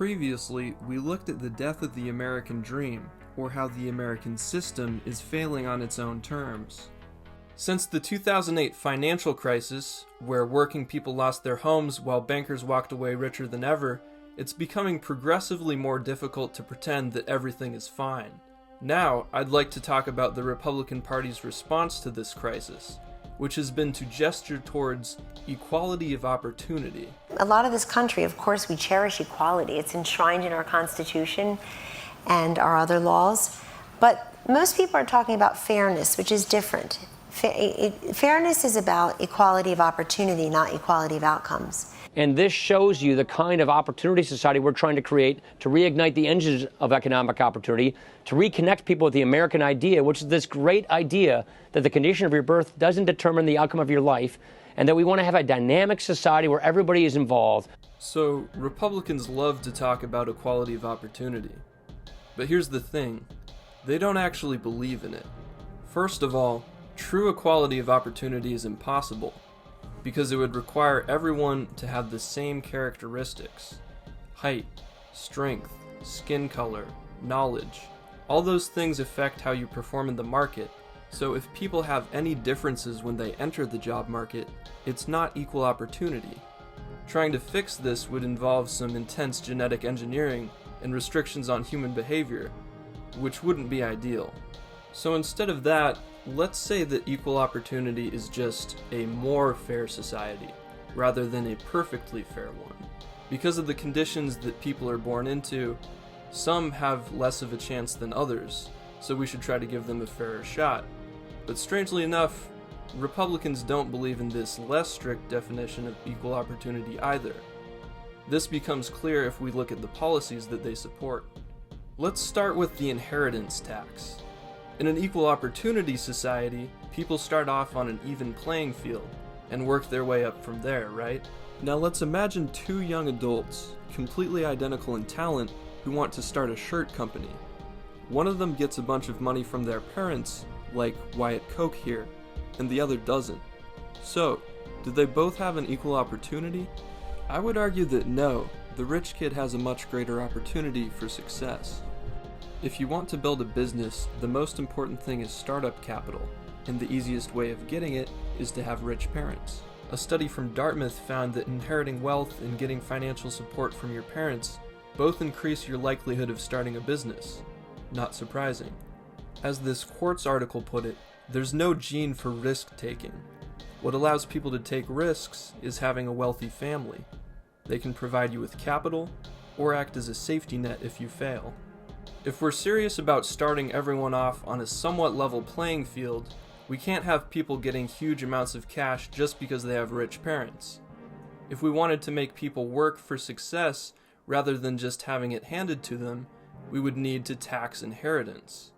Previously, we looked at the death of the American dream, or how the American system is failing on its own terms. Since the 2008 financial crisis, where working people lost their homes while bankers walked away richer than ever, it's becoming progressively more difficult to pretend that everything is fine. Now, I'd like to talk about the Republican Party's response to this crisis, which has been to gesture towards equality of opportunity. A lot of this country, of course, we cherish equality. It's enshrined in our Constitution and our other laws. But most people are talking about fairness, which is different. Fairness is about equality of opportunity, not equality of outcomes. And this shows you the kind of opportunity society we're trying to create to reignite the engines of economic opportunity, to reconnect people with the American idea, which is this great idea that the condition of your birth doesn't determine the outcome of your life, and that we want to have a dynamic society where everybody is involved. So, Republicans love to talk about equality of opportunity. But here's the thing, they don't actually believe in it. First of all, true equality of opportunity is impossible, because it would require everyone to have the same characteristics. Height, strength, skin color, knowledge. All those things affect how you perform in the market, so if people have any differences when they enter the job market, it's not equal opportunity. Trying to fix this would involve some intense genetic engineering and restrictions on human behavior, which wouldn't be ideal. So instead of that, let's say that equal opportunity is just a more fair society, rather than a perfectly fair one. Because of the conditions that people are born into, some have less of a chance than others, so we should try to give them a fairer shot. But strangely enough, Republicans don't believe in this less strict definition of equal opportunity either. This becomes clear if we look at the policies that they support. Let's start with the inheritance tax. In an equal opportunity society, people start off on an even playing field and work their way up from there, right? Now let's imagine two young adults, completely identical in talent, who want to start a shirt company. One of them gets a bunch of money from their parents, like Wyatt Koch here, and the other doesn't. So, do they both have an equal opportunity? I would argue that no, the rich kid has a much greater opportunity for success. If you want to build a business, the most important thing is startup capital, and the easiest way of getting it is to have rich parents. A study from Dartmouth found that inheriting wealth and getting financial support from your parents both increase your likelihood of starting a business. Not surprising. As this Quartz article put it, there's no gene for risk-taking. What allows people to take risks is having a wealthy family. They can provide you with capital, or act as a safety net if you fail. If we're serious about starting everyone off on a somewhat level playing field, we can't have people getting huge amounts of cash just because they have rich parents. If we wanted to make people work for success rather than just having it handed to them, we would need to tax inheritance.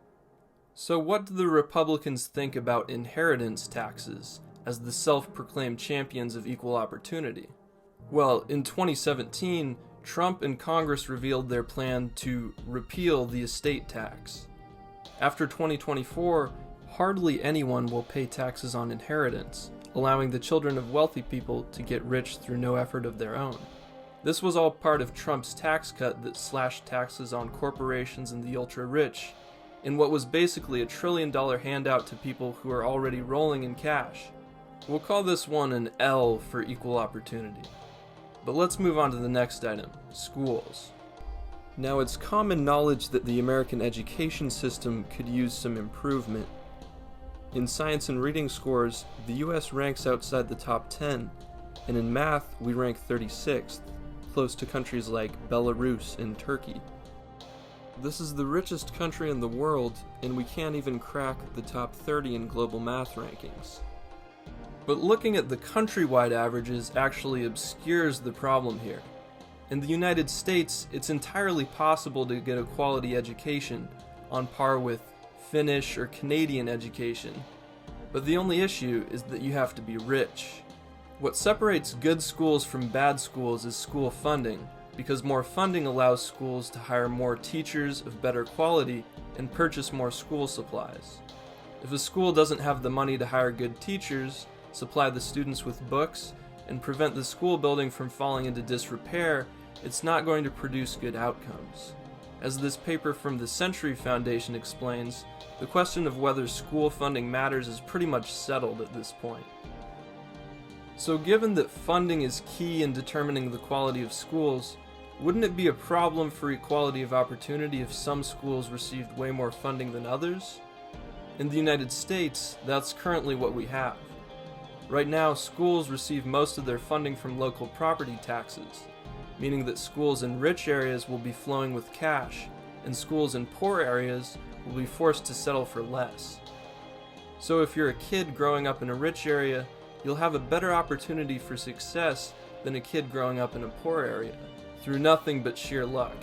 So what do the Republicans think about inheritance taxes as the self-proclaimed champions of equal opportunity? Well, in 2017, Trump and Congress revealed their plan to repeal the estate tax. After 2024, hardly anyone will pay taxes on inheritance, allowing the children of wealthy people to get rich through no effort of their own. This was all part of Trump's tax cut that slashed taxes on corporations and the ultra-rich, in what was basically a $1 trillion handout to people who are already rolling in cash. We'll call this one an L for equal opportunity. But let's move on to the next item, schools. Now, it's common knowledge that the American education system could use some improvement. In science and reading scores, the US ranks outside the top 10, and in math, we rank 36th, close to countries like Belarus and Turkey. This is the richest country in the world, and we can't even crack the top 30 in global math rankings. But looking at the countrywide averages actually obscures the problem here. In the United States, it's entirely possible to get a quality education, on par with Finnish or Canadian education. But the only issue is that you have to be rich. What separates good schools from bad schools is school funding, because more funding allows schools to hire more teachers of better quality and purchase more school supplies. If a school doesn't have the money to hire good teachers, supply the students with books, and prevent the school building from falling into disrepair, it's not going to produce good outcomes. As this paper from the Century Foundation explains, the question of whether school funding matters is pretty much settled at this point. So given that funding is key in determining the quality of schools, wouldn't it be a problem for equality of opportunity if some schools received way more funding than others? In the United States, that's currently what we have. Right now, schools receive most of their funding from local property taxes, meaning that schools in rich areas will be flowing with cash, and schools in poor areas will be forced to settle for less. So if you're a kid growing up in a rich area, you'll have a better opportunity for success than a kid growing up in a poor area, through nothing but sheer luck.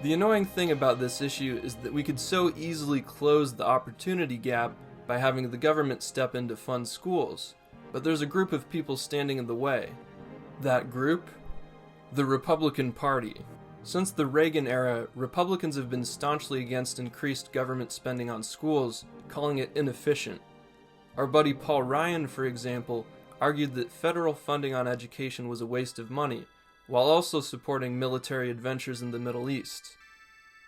The annoying thing about this issue is that we could so easily close the opportunity gap by having the government step in to fund schools, but there's a group of people standing in the way. That group? The Republican Party. Since the Reagan era, Republicans have been staunchly against increased government spending on schools, calling it inefficient. Our buddy Paul Ryan, for example, argued that federal funding on education was a waste of money, while also supporting military adventures in the Middle East.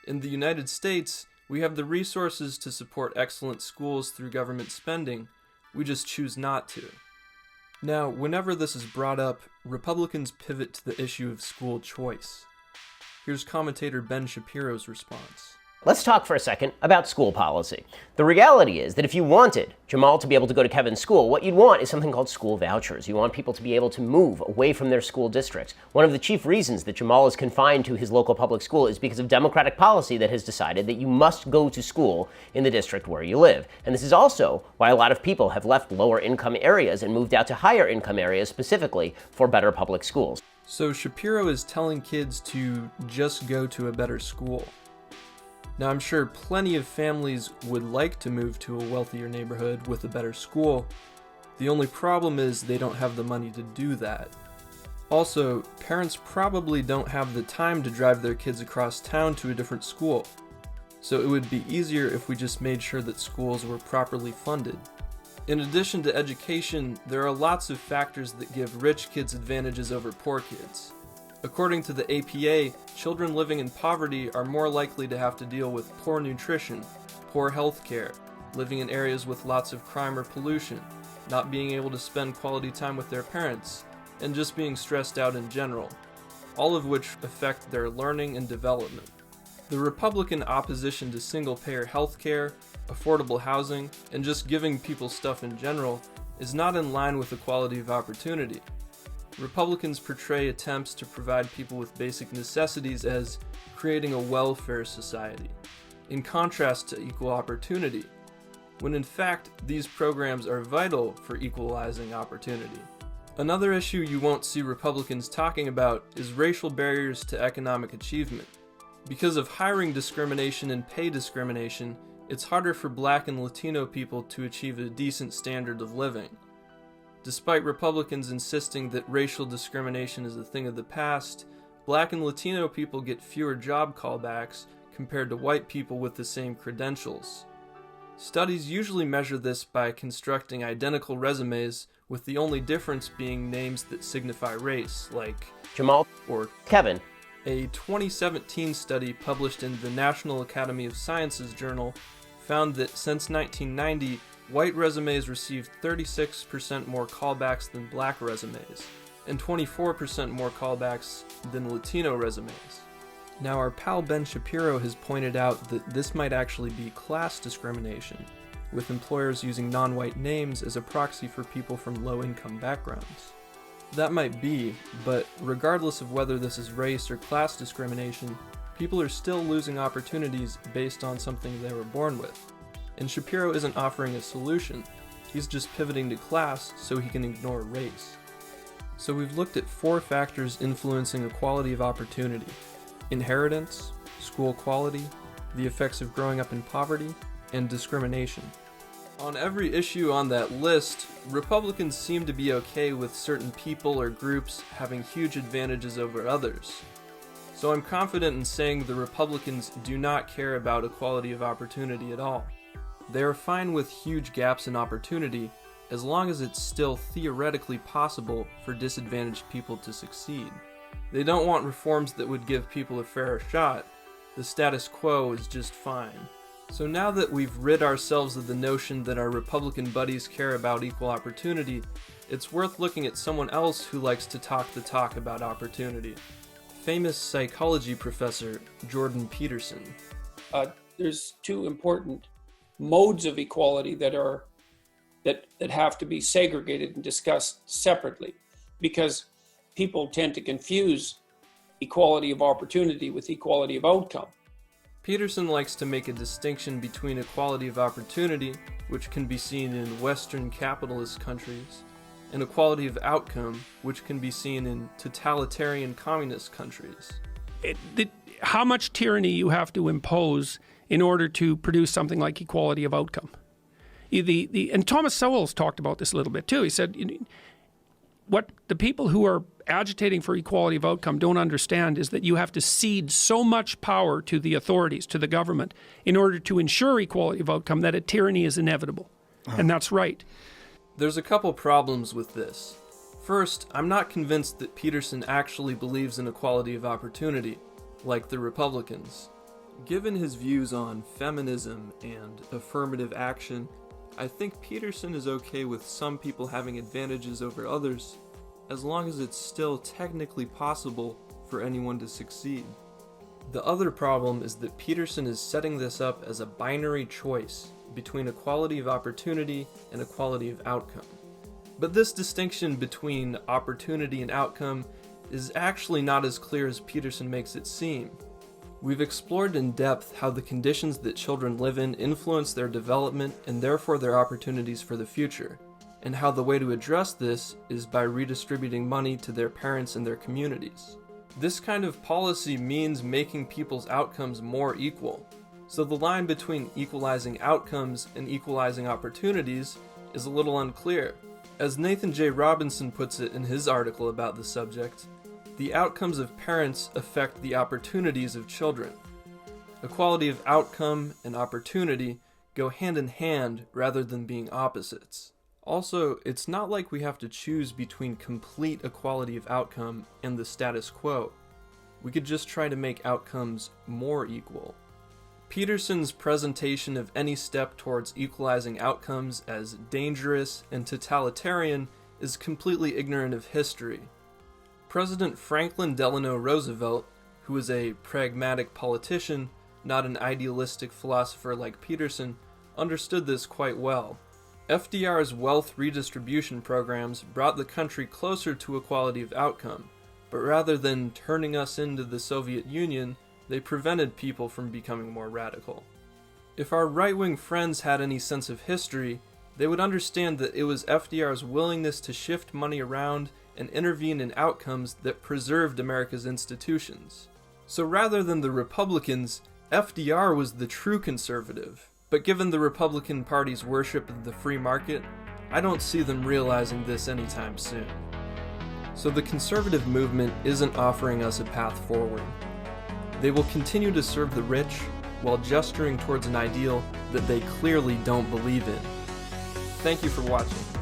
In the United States, we have the resources to support excellent schools through government spending, we just choose not to. Now, whenever this is brought up, Republicans pivot to the issue of school choice. Here's commentator Ben Shapiro's response. Let's talk for a second about school policy. The reality is that if you wanted Jamal to be able to go to Kevin's school, what you'd want is something called school vouchers. You want people to be able to move away from their school districts. One of the chief reasons that Jamal is confined to his local public school is because of Democratic policy that has decided that you must go to school in the district where you live. And this is also why a lot of people have left lower income areas and moved out to higher income areas specifically for better public schools. So Shapiro is telling kids to just go to a better school. Now, I'm sure plenty of families would like to move to a wealthier neighborhood with a better school. The only problem is they don't have the money to do that. Also, parents probably don't have the time to drive their kids across town to a different school. So it would be easier if we just made sure that schools were properly funded. In addition to education, there are lots of factors that give rich kids advantages over poor kids. According to the APA, children living in poverty are more likely to have to deal with poor nutrition, poor health care, living in areas with lots of crime or pollution, not being able to spend quality time with their parents, and just being stressed out in general, all of which affect their learning and development. The Republican opposition to single-payer health care, affordable housing, and just giving people stuff in general is not in line with equality of opportunity. Republicans portray attempts to provide people with basic necessities as creating a welfare society, in contrast to equal opportunity, when in fact these programs are vital for equalizing opportunity. Another issue you won't see Republicans talking about is racial barriers to economic achievement. Because of hiring discrimination and pay discrimination, it's harder for Black and Latino people to achieve a decent standard of living. Despite Republicans insisting that racial discrimination is a thing of the past, Black and Latino people get fewer job callbacks compared to white people with the same credentials. Studies usually measure this by constructing identical resumes, with the only difference being names that signify race, like Jamal or Kevin. A 2017 study published in the National Academy of Sciences journal found that since 1990, white resumes received 36% more callbacks than Black resumes, and 24% more callbacks than Latino resumes. Now, our pal Ben Shapiro has pointed out that this might actually be class discrimination, with employers using non-white names as a proxy for people from low-income backgrounds. That might be, but regardless of whether this is race or class discrimination, people are still losing opportunities based on something they were born with. And Shapiro isn't offering a solution, he's just pivoting to class so he can ignore race. So we've looked at 4 factors influencing equality of opportunity: inheritance, school quality, the effects of growing up in poverty, and discrimination. On every issue on that list, Republicans seem to be okay with certain people or groups having huge advantages over others. So I'm confident in saying the Republicans do not care about equality of opportunity at all. They are fine with huge gaps in opportunity as long as it's still theoretically possible for disadvantaged people to succeed. They don't want reforms that would give people a fairer shot. The status quo is just fine. So now that we've rid ourselves of the notion that our Republican buddies care about equal opportunity, it's worth looking at someone else who likes to talk the talk about opportunity. Famous psychology professor Jordan Peterson. There's two important modes of equality that have to be segregated and discussed separately, because people tend to confuse equality of opportunity with equality of outcome. Peterson likes to make a distinction between equality of opportunity, which can be seen in Western capitalist countries, and equality of outcome, which can be seen in totalitarian communist countries. How much tyranny you have to impose in order to produce something like equality of outcome. And Thomas Sowell's talked about this a little bit too. He said, what the people who are agitating for equality of outcome don't understand is that you have to cede so much power to the authorities, to the government, in order to ensure equality of outcome that a tyranny is inevitable. And that's right. There's a couple problems with this. First, I'm not convinced that Peterson actually believes in equality of opportunity, like the Republicans. Given his views on feminism and affirmative action, I think Peterson is okay with some people having advantages over others, as long as it's still technically possible for anyone to succeed. The other problem is that Peterson is setting this up as a binary choice between equality of opportunity and equality of outcome. But this distinction between opportunity and outcome is actually not as clear as Peterson makes it seem. We've explored in depth how the conditions that children live in influence their development and therefore their opportunities for the future, and how the way to address this is by redistributing money to their parents and their communities. This kind of policy means making people's outcomes more equal, so the line between equalizing outcomes and equalizing opportunities is a little unclear. As Nathan J. Robinson puts it in his article about the subject, the outcomes of parents affect the opportunities of children. Equality of outcome and opportunity go hand in hand rather than being opposites. Also, it's not like we have to choose between complete equality of outcome and the status quo. We could just try to make outcomes more equal. Peterson's presentation of any step towards equalizing outcomes as dangerous and totalitarian is completely ignorant of history. President Franklin Delano Roosevelt, who was a pragmatic politician, not an idealistic philosopher like Peterson, understood this quite well. FDR's wealth redistribution programs brought the country closer to equality of outcome, but rather than turning us into the Soviet Union, they prevented people from becoming more radical. If our right-wing friends had any sense of history, they would understand that it was FDR's willingness to shift money around and intervene in outcomes that preserved America's institutions. So rather than the Republicans, FDR was the true conservative. But given the Republican Party's worship of the free market, I don't see them realizing this anytime soon. So the conservative movement isn't offering us a path forward. They will continue to serve the rich while gesturing towards an ideal that they clearly don't believe in. Thank you for watching.